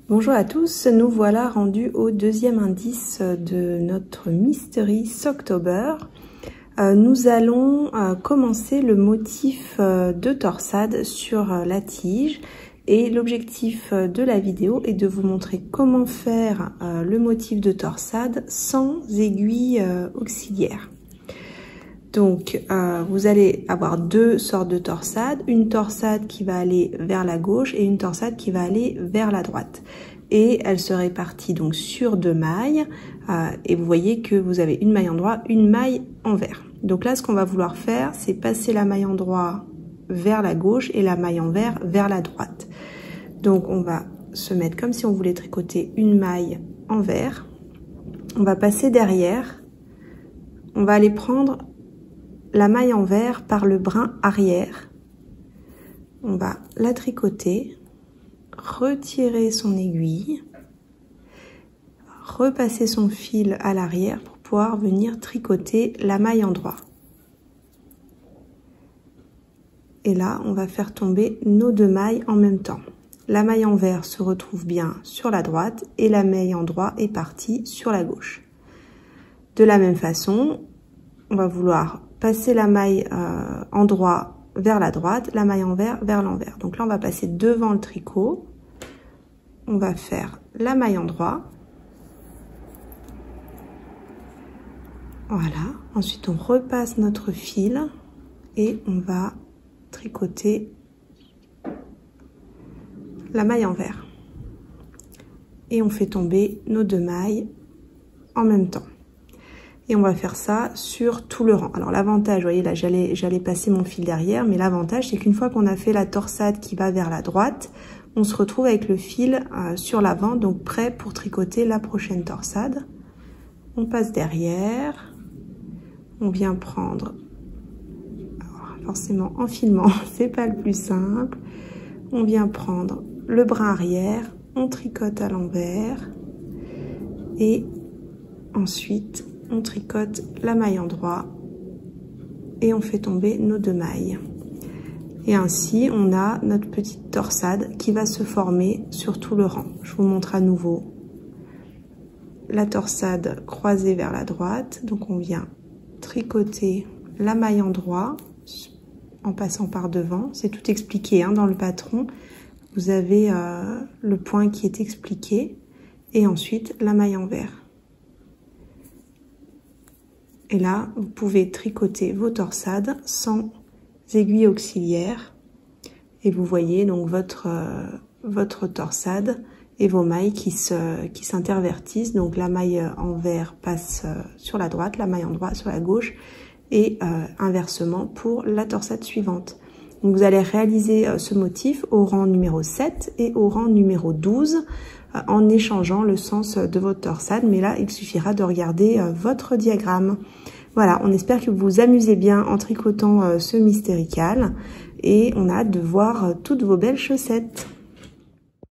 Bonjour à tous, nous voilà rendus au deuxième indice de notre Mystery Socktober. Nous allons commencer le motif de torsade sur la tige et l'objectif de la vidéo est de vous montrer comment faire le motif de torsade sans aiguille auxiliaire. Donc vous allez avoir deux sortes de torsade, une torsade qui va aller vers la gauche et une torsade qui va aller vers la droite. Et elle se répartit donc sur deux mailles et vous voyez que vous avez une maille endroit, une maille envers. Donc là ce qu'on va vouloir faire c'est passer la maille endroit vers la gauche et la maille envers vers la droite. Donc on va se mettre comme si on voulait tricoter une maille envers. On va passer derrière, on va aller prendre la maille envers par le brin arrière, on va la tricoter, retirer son aiguille, repasser son fil à l'arrière pour pouvoir venir tricoter la maille endroit. Et là, on va faire tomber nos deux mailles en même temps. La maille envers se retrouve bien sur la droite et la maille endroit est partie sur la gauche. De la même façon, on va vouloir passer la maille endroit vers la droite, la maille envers vers l'envers. Donc là, on va passer devant le tricot. On va faire la maille endroit. Voilà. Ensuite, on repasse notre fil et on va tricoter la maille envers. Et on fait tomber nos deux mailles en même temps. Et on va faire ça sur tout le rang. Alors l'avantage, vous voyez là, j'allais passer mon fil derrière, mais l'avantage c'est qu'une fois qu'on a fait la torsade qui va vers la droite, on se retrouve avec le fil sur l'avant, donc prêt pour tricoter la prochaine torsade. On passe derrière, on vient prendre, alors, forcément en filmant, c'est pas le plus simple, on vient prendre le brin arrière, on tricote à l'envers et ensuite on tricote la maille endroit et on fait tomber nos deux mailles. Et ainsi, on a notre petite torsade qui va se former sur tout le rang. Je vous montre à nouveau la torsade croisée vers la droite. Donc, on vient tricoter la maille endroit en passant par devant. C'est tout expliqué hein, dans le patron. Vous avez le point qui est expliqué et ensuite la maille envers. Et là, vous pouvez tricoter vos torsades sans aiguille auxiliaire. Et vous voyez donc votre torsade et vos mailles qui s'intervertissent. Donc la maille envers passe sur la droite, la maille endroit sur la gauche et inversement pour la torsade suivante. Donc vous allez réaliser ce motif au rang numéro 7 et au rang numéro 12 en échangeant le sens de votre torsade, mais là il suffira de regarder votre diagramme. Voilà, on espère que vous vous amusez bien en tricotant ce mystérical et on a hâte de voir toutes vos belles chaussettes.